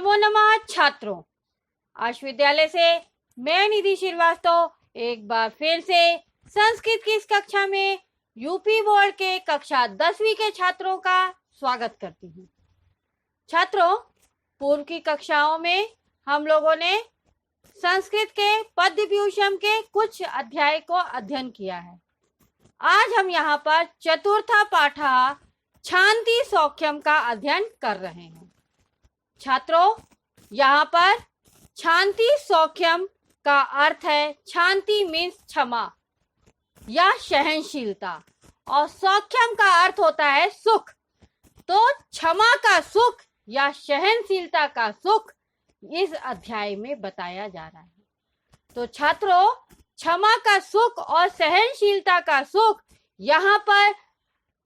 नमो नमः छात्रों। आज विद्यालय से मैं निधि श्रीवास्तव एक बार फिर से संस्कृत की इस कक्षा में यूपी बोर्ड के कक्षा 10वीं के छात्रों का स्वागत करती हूँ। छात्रों, पूर्व की कक्षाओं में हम लोगों ने संस्कृत के पद्य व्यूषम के कुछ अध्याय को अध्ययन किया है। आज हम यहाँ पर चतुर्था पाठा छांति सौख्यम का अध्ययन कर रहे हैं। छात्रों, यहाँ पर छांति सौख्यम का अर्थ है, छांति मीन्स क्षमा या सहनशीलता और सौख्यम का अर्थ होता है सुख। तो क्षमा का सुख या सहनशीलता का सुख इस अध्याय में बताया जा रहा है। तो छात्रों, क्षमा का सुख और सहनशीलता का सुख यहाँ पर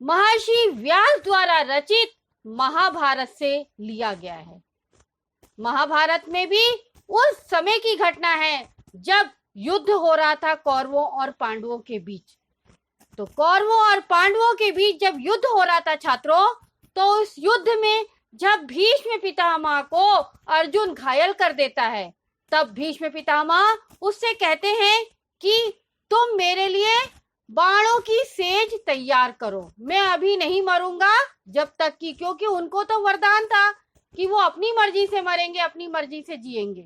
महर्षि व्यास द्वारा रचित महाभारत से लिया गया है। महाभारत में भी उस समय की घटना है जब युद्ध हो रहा था कौरवों और पांडवों के बीच। तो कौरवों और पांडवों के बीच जब युद्ध हो रहा था छात्रों, तो उस युद्ध में जब भीष्म पितामह को अर्जुन घायल कर देता है, तब भीष्म पितामह उससे कहते हैं कि तुम मेरे लिए बाणों की सेज तैयार करो, मैं अभी नहीं मरूंगा जब तक कि, क्योंकि उनको तो वरदान था कि वो अपनी मर्जी से मरेंगे, अपनी मर्जी से जिएंगे,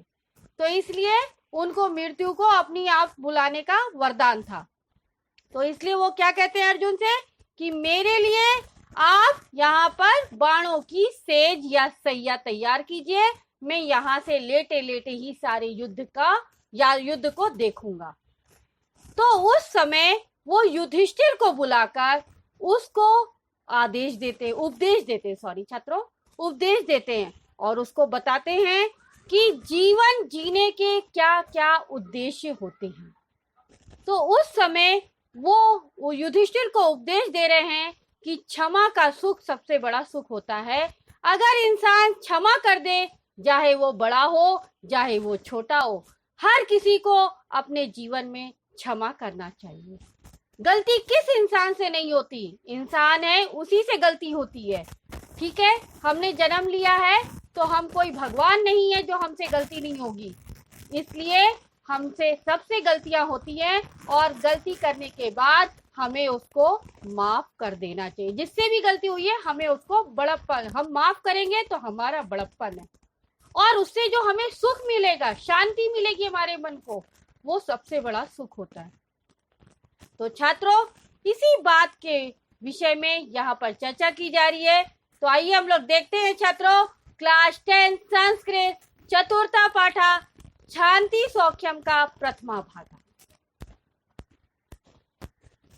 तो इसलिए उनको मृत्यु को अपनी आप बुलाने का वरदान था। तो इसलिए वो क्या कहते हैं अर्जुन से कि मेरे लिए आप यहाँ पर बाणों की सेज या सैया तैयार कीजिए, मैं यहाँ से लेटे लेटे ही सारे युद्ध को देखूंगा। तो उस समय वो युधिष्ठिर को बुलाकर उसको उपदेश देते हैं और उसको बताते हैं कि जीवन जीने के क्या क्या उद्देश्य होते हैं। तो उस समय वो युधिष्ठिर को उपदेश दे रहे हैं कि क्षमा का सुख सबसे बड़ा सुख होता है। अगर इंसान क्षमा कर दे, चाहे वो बड़ा हो चाहे वो छोटा हो, हर किसी को अपने जीवन में क्षमा करना चाहिए। गलती किस इंसान से नहीं होती, इंसान है उसी से गलती होती है। ठीक है, हमने जन्म लिया है तो हम कोई भगवान नहीं है जो हमसे गलती नहीं होगी, इसलिए हमसे सबसे गलतियां होती हैं और गलती करने के बाद हमें उसको माफ कर देना चाहिए। जिससे भी गलती हुई है हमें उसको बड़प्पन, हम माफ करेंगे तो हमारा बड़प्पन है और उससे जो हमें सुख मिलेगा, शांति मिलेगी हमारे मन को, वो सबसे बड़ा सुख होता है। तो छात्रों, इसी बात के विषय में यहाँ पर चर्चा की जा रही है। तो आइए हम लोग देखते हैं छात्रों, क्लास 10 संस्कृत चतुर्था पाठा छांति सौख्यम का प्रथमा भाग।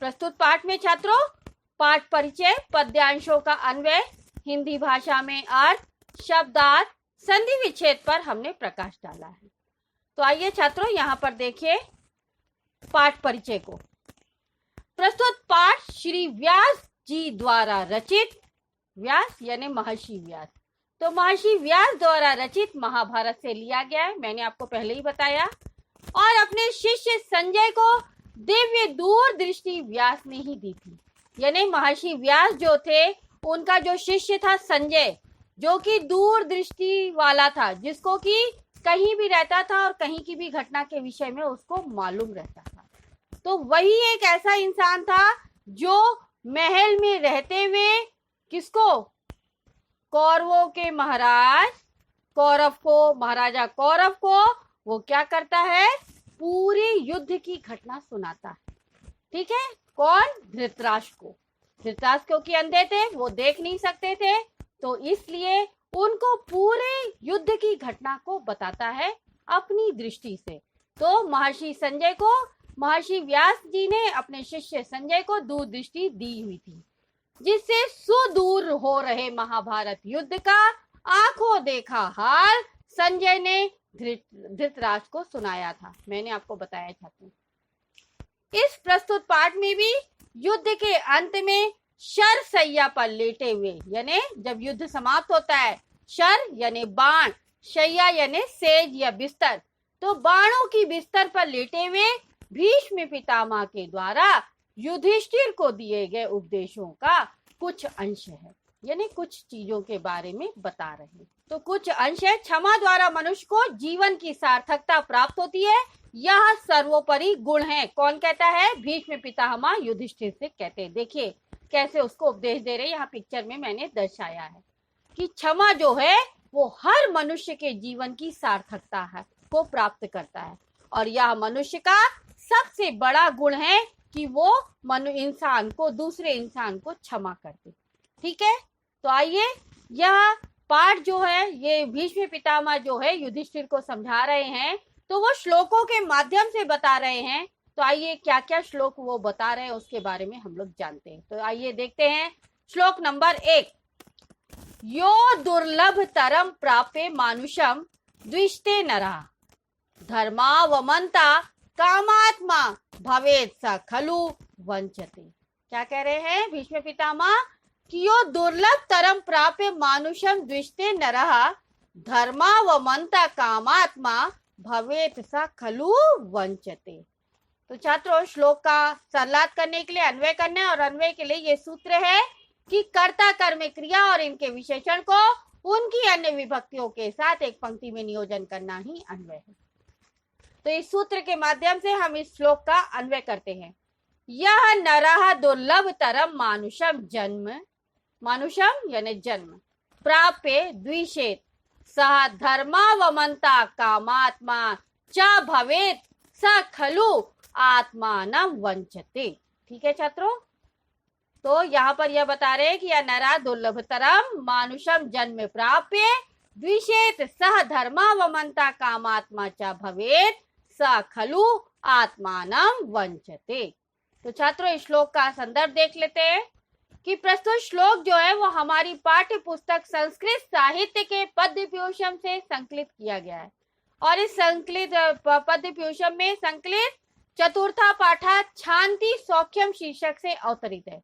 प्रस्तुत पाठ में छात्रों पाठ परिचय, पद्यांशों का अन्वय, हिंदी भाषा में अर्थ, शब्दार्थ, संधि विच्छेद पर हमने प्रकाश डाला है। तो आइए छात्रों यहाँ पर देखिए पाठ परिचय को। प्रस्तुत पाठ श्री व्यास जी द्वारा रचित, व्यास यानी महर्षि व्यास, तो महर्षि व्यास द्वारा रचित महाभारत से लिया गया है, मैंने आपको पहले ही बताया। और अपने शिष्य संजय को दिव्य दूरदृष्टि व्यास ने ही दी थी। यानी महर्षि व्यास जो थे, उनका जो शिष्य था संजय, जो कि दूरदृष्टि वाला था, जिसको कि कहीं भी रहता था और कहीं की भी घटना के विषय में उसको मालूम रहता था। तो वही एक ऐसा इंसान था जो महल में रहते हुए किसको, कौरवों के महाराजा कौरव को वो क्या करता है, पूरे युद्ध की घटना सुनाता है। ठीक है, कौन, धृतराष्ट्र को। धृतराष्ट्र क्योंकि अंधे थे, वो देख नहीं सकते थे, तो इसलिए उनको पूरे युद्ध की घटना को बताता है अपनी दृष्टि से। तो महर्षि व्यास जी ने अपने शिष्य संजय को दूरदृष्टि दी हुई थी, जिससे सुदूर हो रहे महाभारत युद्ध का आंखों देखा हाल संजय ने धृतराष्ट्र को सुनाया था। मैंने आपको बताया छात्रों, इस प्रस्तुत पाठ में भी युद्ध के अंत में शर सैया पर लेटे हुए, यानी जब युद्ध समाप्त होता है, शर यानी बाण, शैया यानी सेज या बिस्तर, तो बाणों की बिस्तर पर लेटे हुए भीष्म पितामह के द्वारा युधिष्ठिर को दिए गए उपदेशों का कुछ अंश है। यानी कुछ चीजों के बारे में बता रहे हैं। तो कुछ अंश है, क्षमा द्वारा मनुष्य को जीवन की सार्थकता प्राप्त होती है, यह सर्वोपरि गुण है। कौन कहता है? भीष्म पितामह युधिष्ठिर से कहते हैं। देखिए कैसे उसको उपदेश दे रहे हैं, यहाँ पिक्चर में मैंने दर्शाया है कि क्षमा जो है वो हर मनुष्य के जीवन की सार्थकता है को प्राप्त करता है, और यह मनुष्य का सबसे बड़ा गुण है कि वो इंसान को, दूसरे इंसान को क्षमा कर दे। ठीक है, तो आइए यह पाठ जो है ये भीष्म पितामह जो है युधिष्ठिर को समझा रहे हैं, तो वो श्लोकों के माध्यम से बता रहे हैं। तो आइए क्या क्या श्लोक वो बता रहे हैं उसके बारे में हम लोग जानते हैं। तो आइए देखते हैं श्लोक नंबर 1। यो दुर्लभ तरम प्राप्य मानुषम द्विष्टे नरः धर्मावमंता कामात्मा भवेत् स खलु वंचते। क्या कह रहे हैं भीष्म पितामह कि यो दुर्लभ तरम प्राप्य मानुषम द्विष्टे नरः धर्मावमंता कामात्मा भवेत् स खलु वंचते। तो छात्रों श्लोक का सरलात करने के लिए अन्वय करना है, और अन्वय के लिए ये सूत्र है कि कर्ता कर्म क्रिया और इनके विशेषण को उनकी अन्य विभक्तियों के साथ एक पंक्ति में नियोजन करना ही अन्वय है। तो इस सूत्र के माध्यम से हम इस श्लोक का अन्वय करते हैं। यह नरः दुर्लभ तरम मानुषम जन्म, मानुषम यानी जन्म, प्राप्य द्विषेत सह धर्मावमंता कामात्मा च भवेत् स खलु आत्मानं वंचते। ठीक है छात्रों, तो यहाँ पर यह बता रहे हैं कि यह नरा दुर्लभतरम मानुषम जन्म प्राप्य द्विषेत सह धर्मावमंता कामात्मा च भवेत् स खलु आत्मानं वंचते। तो छात्रों इस श्लोक का संदर्भ देख लेते हैं कि प्रस्तुत श्लोक जो है वो हमारी पाठ्य पुस्तक संस्कृत साहित्य के पद्य पीयूषम से संकलित किया गया है, और इस संकलित पद्य पीयूषम में संकलित चतुर्था पाठा शांति सौख्यम शीर्षक से अवतरित है।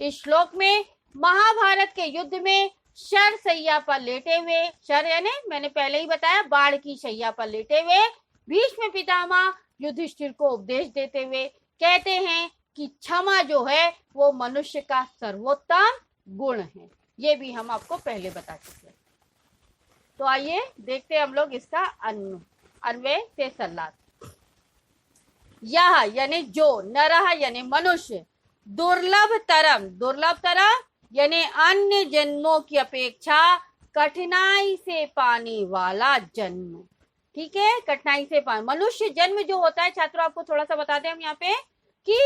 इस श्लोक में महाभारत के युद्ध में शर शैया पर लेटे हुए, शर यानी मैंने पहले ही बताया बाढ़ की शैया पर लेटे हुए भीष्म पितामह युधिष्ठिर को उपदेश देते हुए कहते हैं कि क्षमा जो है वो मनुष्य का सर्वोत्तम गुण है। ये भी हम आपको पहले बता चुके हैं। तो आइए देखते हैं हम लोग इसका अन्वय से सरलात। यह यानी जो, नरः यानी मनुष्य, दुर्लभ तरम, दुर्लभ तरम यानी अन्य जन्मों की अपेक्षा कठिनाई से पाने वाला जन्म। ठीक है, कठिनाई से पाने, मनुष्य जन्म जो होता है छात्रों आपको थोड़ा सा बता दें हम यहाँ पे कि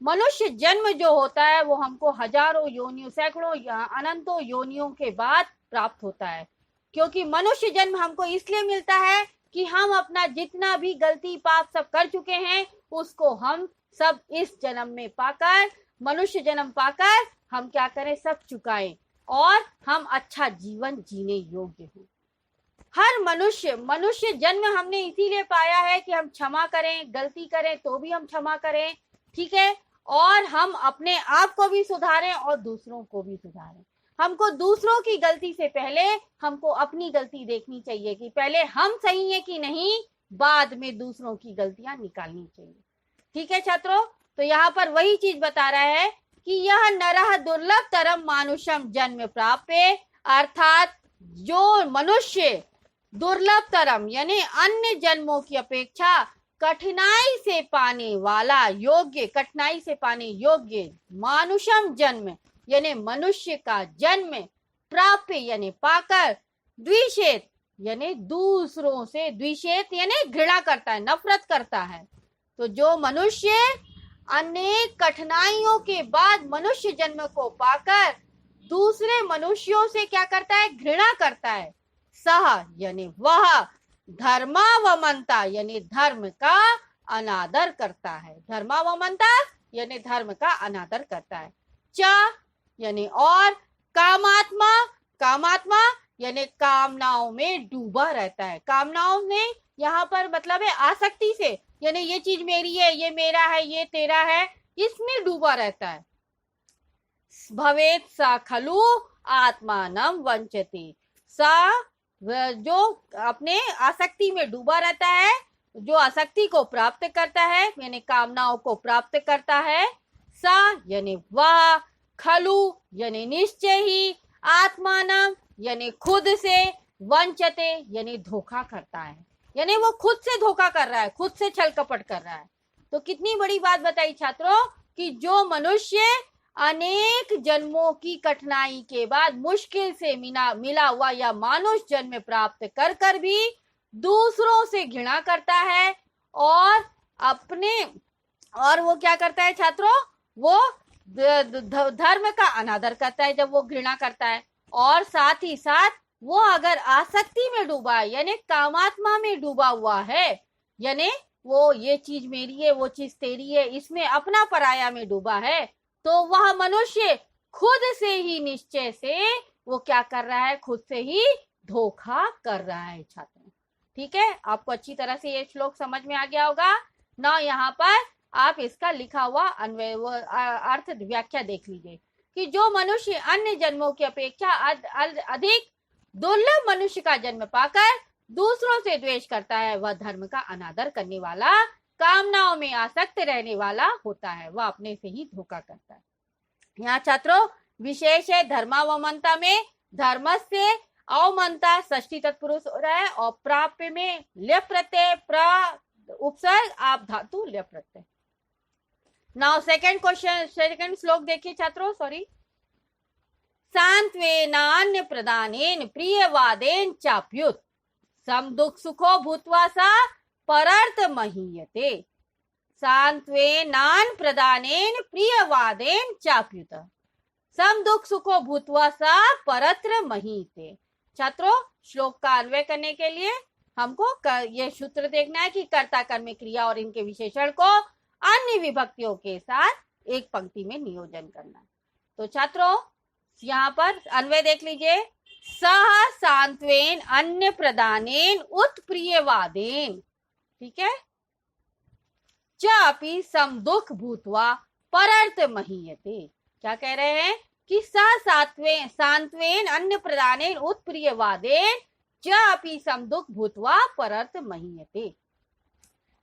मनुष्य जन्म जो होता है वो हमको हजारों योनियों, सैकड़ों या अनंतों योनियों के बाद प्राप्त होता है। क्योंकि मनुष्य जन्म हमको इसलिए मिलता है कि हम अपना जितना भी गलती पाप सब कर चुके हैं उसको हम सब इस जन्म में पाकर, मनुष्य जन्म पाकर हम क्या करें, सब चुकाएं और हम अच्छा जीवन जीने योग्य हों। हर मनुष्य जन्म हमने इसीलिए पाया है कि हम क्षमा करें, गलती करें तो भी हम क्षमा करें। ठीक है, और हम अपने आप को भी सुधारें और दूसरों को भी सुधारें। हमको दूसरों की गलती से पहले हमको अपनी गलती देखनी चाहिए कि पहले हम सही है कि नहीं, बाद में दूसरों की गलतियां निकालनी चाहिए। ठीक है छात्रों, तो यहाँ पर वही चीज बता रहा है कि यह नरः दुर्लभ तरम मानुषम जन्म प्राप्य, अर्थात जो मनुष्य दुर्लभ तरम यानी अन्य जन्मों की अपेक्षा कठिनाई से पाने वाला योग्य, कठिनाई से पाने योग्य मानुषम जन्म यानी मनुष्य का जन्म, प्राप्य यानी पाकर, द्विषेत यानी दूसरों से, द्विषेत यानी घृणा करता है, नफरत करता है। तो जो मनुष्य अनेक कठिनाइयों के बाद मनुष्य जन्म को पाकर दूसरे मनुष्यों से क्या करता है, घृणा करता है। सह यानी वह, धर्मावमंता यानी धर्म का अनादर करता है, धर्मावमंता यानी धर्म का अनादर करता है। च यानी और, कामात्मा, कामात्मा यानी कामनाओं में डूबा रहता है। कामनाओं में यहाँ पर मतलब है आसक्ति से, यानी ये चीज मेरी है, ये मेरा है, ये तेरा है, इसमें डूबा रहता है। भवेत् स खलु आत्मानं वंचति, सा जो अपने आसक्ति में डूबा रहता है, जो आसक्ति को प्राप्त करता है यानी कामनाओं को प्राप्त करता है। सा यानी वह, खलु यानी निश्चय ही, आत्मानम यानी खुद से, वंचते यानी धोखा करता है, यानी वो खुद से धोखा कर रहा है, खुद से छल कपट कर रहा है। तो कितनी बड़ी बात बताई छात्रों कि जो मनुष्य अनेक जन्मों की कठिनाई के बाद मुश्किल से मिला हुआ या मानुष जन्म प्राप्त कर कर भी दूसरों से घृणा करता है और वो क्या करता है छात्रों, वो धर्म का अनादर करता है जब वो घृणा करता है। और साथ ही साथ वो अगर आसक्ति में डूबा है यानी कामात्मा में डूबा हुआ है, यानी वो ये चीज मेरी है वो चीज तेरी है, इसमें अपना पराया में डूबा है, तो वह मनुष्य खुद से ही निश्चय से वो क्या कर रहा है, खुद से ही धोखा कर रहा है छात्रों। ठीक है, आपको अच्छी तरह से ये श्लोक समझ में आ गया होगा ना। यहाँ पर आप इसका लिखा हुआ अर्थ व्याख्या देख लीजिए कि जो मनुष्य अन्य जन्मों की अपेक्षा अधिक दुर्लभ मनुष्य का जन्म पाकर दूसरों से द्वेष करता है, वह धर्म का अनादर करने वाला, कामनाओं में आसक्त रहने वाला होता है, वह अपने से ही धोखा करता है। यहाँ छात्रों विशेष है धर्मावमनता में धर्मस्य अवमनता षष्ठी तत्पुरुष हो रहा है और प्राप्य में ल्य प्रत्यय प्र उपसर्ग आप धातु ल्य प्रत्यय। नाउ सेकंड क्वेश्चन, सेकंड श्लोक देखिए छात्रों, सॉरी। सांत्वेनान्य प्रदानेन प्रियवादेन चाप्युत सम दुख सुखो भूत्वा सा परर्थ महीयते। सांत्वेनान प्रदानेन प्रियवादेन चाप्युत सम दुख सुखो भूत्वा सा परत्र महीते। छात्रों श्लोक का अन्वय करने के लिए हमको ये सूत्र देखना है कि कर्ता कर्म क्रिया और इनके विशेषण को अन्य विभक्तियों के साथ एक पंक्ति में नियोजन करना है। तो छात्रों यहाँ पर अन्वय देख लीजिए। सह सांत्वेन अन्य प्रदानेन उत्प्रियवादेन, ठीक है, चापि सम दुख भूत्वा परर्थ महीयते। क्या कह रहे हैं कि सांत्वेन अन्य प्रदानेन उत्प्रियवादेन चापि सम दुख भूत्वा परर्थ महीयते।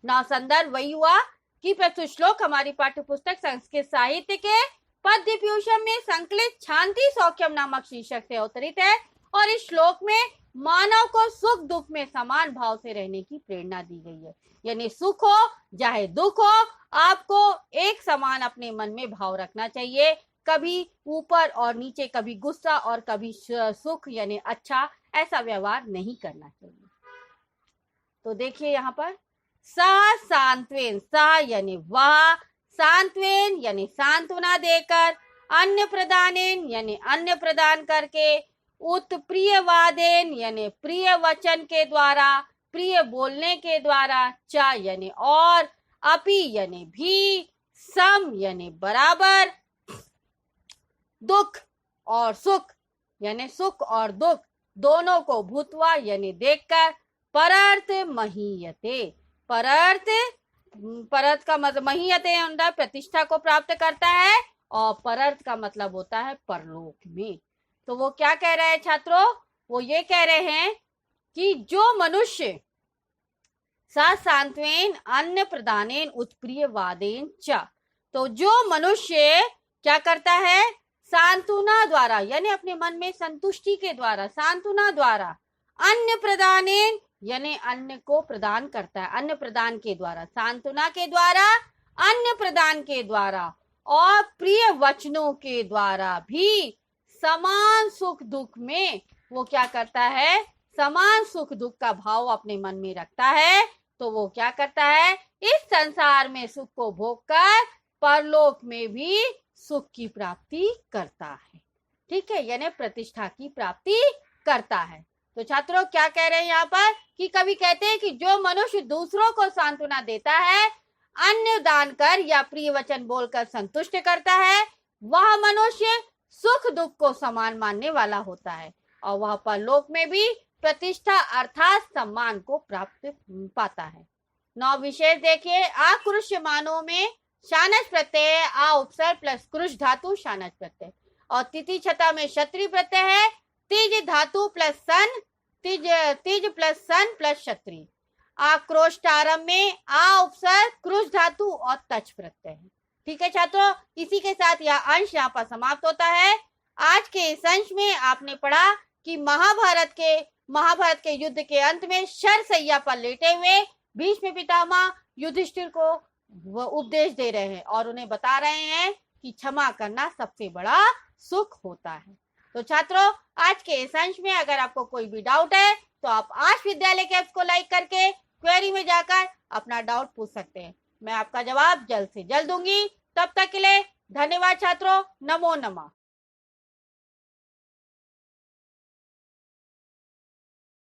ना संदर्भ वही हुआ कि प्रस्तुत श्लोक हमारी पाठ्य पुस्तक संस्कृत साहित्य के पद्य पीयूषम में संकलित शांति सौख्यम नामक शीर्षक से अवतरित है और इस श्लोक में मानव को सुख दुख में समान भाव से रहने की प्रेरणा दी गई है, यानी सुख हो चाहे दुख हो आपको एक समान अपने मन में भाव रखना चाहिए, कभी ऊपर और नीचे, कभी गुस्सा और कभी सुख यानी अच्छा, ऐसा व्यवहार नहीं करना चाहिए। तो देखिए यहाँ पर सा सांत्वेन, सा यानी वह, सांत्वेन यानी सांत्वना देकर, अन्य प्रदानेन यानी अन्य प्रदान करके, उत्प्रियवादेन यानी प्रिय वचन के द्वारा, प्रिय बोलने के द्वारा, चा यानी और, अपि यानी भी, सम यानी बराबर, दुख और सुख यानी सुख और दुख दोनों को भूतवा यानी देखकर, परर्थ महीयते, परर्थ का मतलब महीयते अंदर प्रतिष्ठा को प्राप्त करता है और परर्थ का मतलब होता है परलोक में। तो वो क्या कह रहे हैं छात्रों, वो ये कह रहे हैं कि जो मनुष्य सा सांत्वेन अन्य प्रदानेन उत्प्रियवादेन च, तो जो मनुष्य क्या करता है सांत्वना द्वारा यानी अपने मन में संतुष्टि के द्वारा, सांत्वना द्वारा, अन्य प्रदानेन यानी अन्य को प्रदान करता है, अन्य प्रदान के द्वारा, सांत्वना के द्वारा, अन्य प्रदान के द्वारा और प्रिय वचनों के द्वारा भी समान सुख दुख में वो क्या करता है, समान सुख दुख का भाव अपने मन में रखता है, तो वो क्या करता है, इस संसार में सुख को भोगकर परलोक में भी सुख की प्राप्ति करता है। ठीक है, यानी प्रतिष्ठा की प्राप्ति करता है। तो छात्रों क्या कह रहे हैं यहाँ पर कि कभी कहते हैं कि जो मनुष्य दूसरों को सांत्वना देता है, अन्न दान कर या प्रिय वचन बोलकर संतुष्ट करता है, वह मनुष्य सुख दुख को समान मानने वाला होता है और वह परलोक में भी प्रतिष्ठा अर्थात सम्मान को प्राप्त पाता है। नौ विशेष देखिए। आकृष्यमानों में शानच प्रत्यय आ उपसर्ग प्लस कृष धातु शानच प्रत्यय और तिथि छता में क्षत्रिय प्रत्यय है, तिज धातु प्लस सन, तिज प्लस सन प्लस क्षत्रिय। आक्रोष्टारंभ में आ उपसर्ग कृष धातु और तच प्रत्यय है। ठीक है छात्रों, इसी के साथ यह अंश यहाँ पर समाप्त होता है। आज के इस अंश में आपने पढ़ा कि महाभारत के युद्ध के अंत में शरशैया पर लेटे हुए भीष्म पितामह युधिष्ठिर को उपदेश दे रहे हैं और उन्हें बता रहे हैं कि क्षमा करना सबसे बड़ा सुख होता है। तो छात्रों, आज के इस अंश में अगर आपको कोई भी डाउट है तो आप आश विद्यालय के ऐप्स को लाइक करके क्वेरी में जाकर अपना डाउट पूछ सकते हैं। मैं आपका जवाब जल्द से जल्द दूंगी। तब तक के लिए धन्यवाद छात्रों। नमो नमः।